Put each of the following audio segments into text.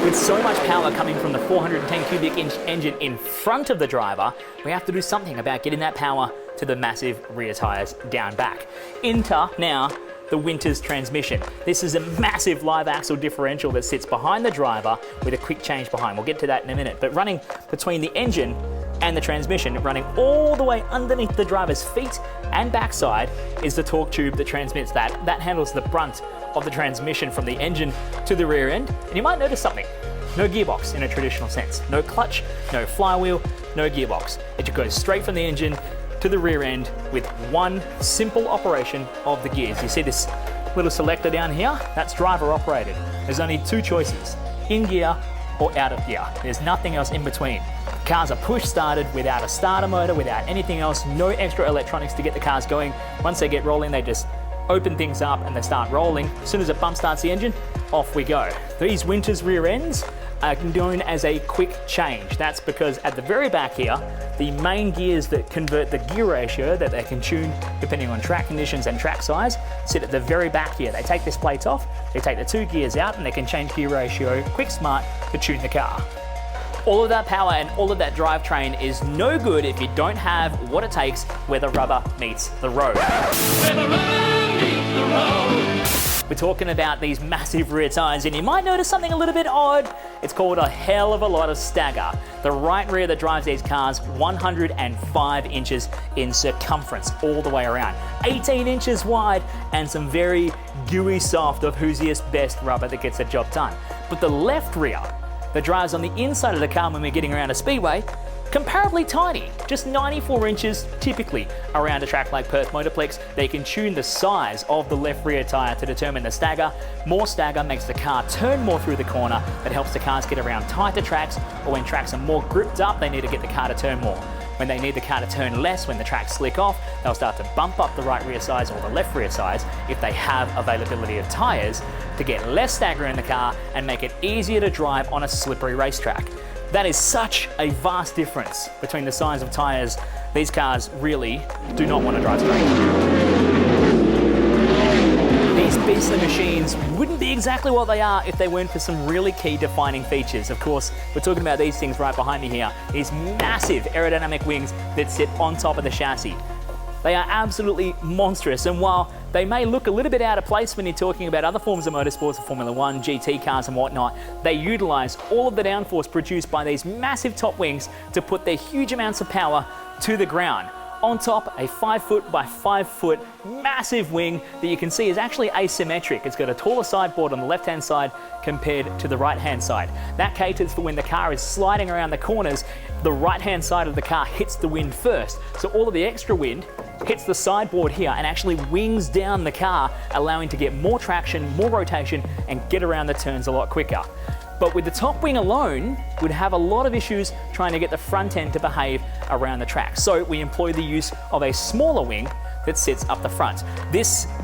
With so much power coming from the 410 cubic inch engine in front of the driver, we have to do something about getting that power to the massive rear tyres down back. Enter now the Winters transmission. This is a massive live axle differential that sits behind the driver with a quick change behind. We'll get to that in a minute, but running between the engine and the transmission, running all the way underneath the driver's feet and backside, is the torque tube that transmits that. That handles the brunt of the transmission from the engine to the rear end. And you might notice something. No gearbox in a traditional sense. No clutch, no flywheel, no gearbox. It just goes straight from the engine to the rear end with one simple operation of the gears. You see this little selector down here? That's driver operated. There's only two choices, in gear or out of gear. There's nothing else in between. Cars are push started without a starter motor, without anything else, no extra electronics to get the cars going. Once they get rolling, they just open things up and they start rolling. As soon as it bump starts the engine, off we go. These Winters rear ends are known as a quick change. That's because at the very back here, the main gears that convert the gear ratio that they can tune depending on track conditions and track size sit at the very back here. They take this plate off, they take the two gears out, and they can change gear ratio quick smart to tune the car. All of that power and all of that drivetrain is no good if you don't have what it takes where the rubber meets the road. Where the rubber meets the road. We're talking about these massive rear tyres, and you might notice something a little bit odd. It's called a hell of a lot of stagger. The right rear that drives these cars, 105 inches in circumference all the way around, 18 inches wide, and some very gooey soft of whoosiest best rubber that gets the job done. But the left rear that drives on the inside of the car when we're getting around a speedway, comparably tiny, just 94 inches typically around a track like Perth Motorplex. They can tune the size of the left rear tyre to determine the stagger. More stagger makes the car turn more through the corner. That helps the cars get around tighter tracks, or when tracks are more gripped up, they need to get the car to turn more. When they need the car to turn less, when the tracks slick off, they'll start to bump up the right rear size or the left rear size if they have availability of tyres to get less stagger in the car and make it easier to drive on a slippery racetrack. That is such a vast difference between the size of tyres. These cars really do not want to drive straight. These beastly machines wouldn't be exactly what they are if they weren't for some really key defining features. Of course, we're talking about these things right behind me here, these massive aerodynamic wings that sit on top of the chassis. They are absolutely monstrous, and while they may look a little bit out of place when you're talking about other forms of motorsports, Formula 1, GT cars and whatnot, they utilize all of the downforce produced by these massive top wings to put their huge amounts of power to the ground. On top, a 5 foot by 5 foot massive wing that you can see is actually asymmetric. It's got a taller sideboard on the left-hand side compared to the right-hand side. That caters for when the car is sliding around the corners, the right-hand side of the car hits the wind first. So all of the extra wind hits the sideboard here and actually wings down the car, allowing to get more traction, more rotation, and get around the turns a lot quicker. But with the top wing alone, we'd have a lot of issues trying to get the front end to behave around the track. So we employ the use of a smaller wing that sits up the front.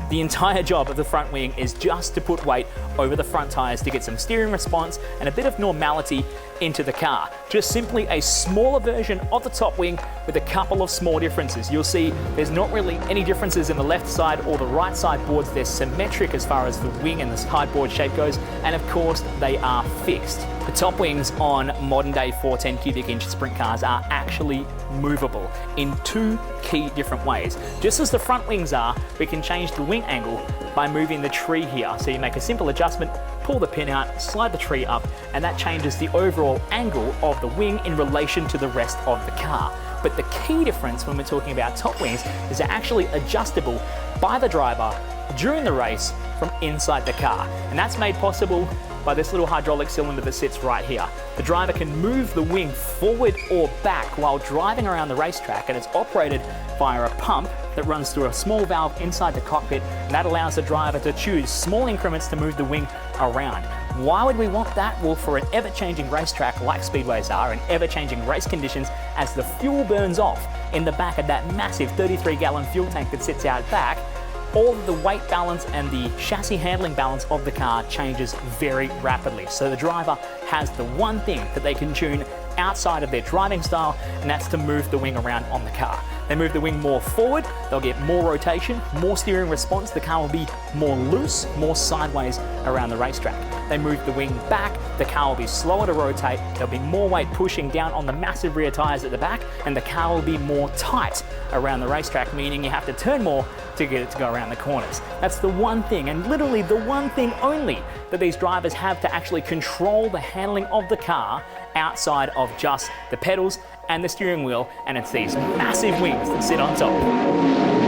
The entire job of the front wing is just to put weight over the front tyres to get some steering response and a bit of normality into the car. Just simply a smaller version of the top wing with a couple of small differences. You'll see there's not really any differences in the left side or the right side boards. They're symmetric as far as the wing and the sideboard shape goes, and of course they are fixed. The top wings on modern day 410 cubic inch sprint cars are actually movable in two key different ways. Just as the front wings are, we can change the wing angle by moving the tree here. So you make a simple adjustment, pull the pin out, slide the tree up, and that changes the overall angle of the wing in relation to the rest of the car. But the key difference when we're talking about top wings is they're actually adjustable by the driver during the race from inside the car. And that's made possible by this little hydraulic cylinder that sits right here. The driver can move the wing forward or back while driving around the racetrack, and it's operated via a pump that runs through a small valve inside the cockpit, and that allows the driver to choose small increments to move the wing around. Why would we want that? Well, for an ever-changing racetrack like speedways are, and ever-changing race conditions, as the fuel burns off in the back of that massive 33-gallon fuel tank that sits out back, all of the weight balance and the chassis handling balance of the car changes very rapidly. So the driver has the one thing that they can tune outside of their driving style, and that's to move the wing around on the car. They move the wing more forward, they'll get more rotation, more steering response, the car will be more loose, more sideways around the racetrack. They move the wing back, the car will be slower to rotate, there'll be more weight pushing down on the massive rear tyres at the back, and the car will be more tight around the racetrack, meaning you have to turn more to get it to go around the corners. That's the one thing, and literally the one thing only, that these drivers have to actually control the handling of the car outside of just the pedals and the steering wheel, and it's these massive wings that sit on top.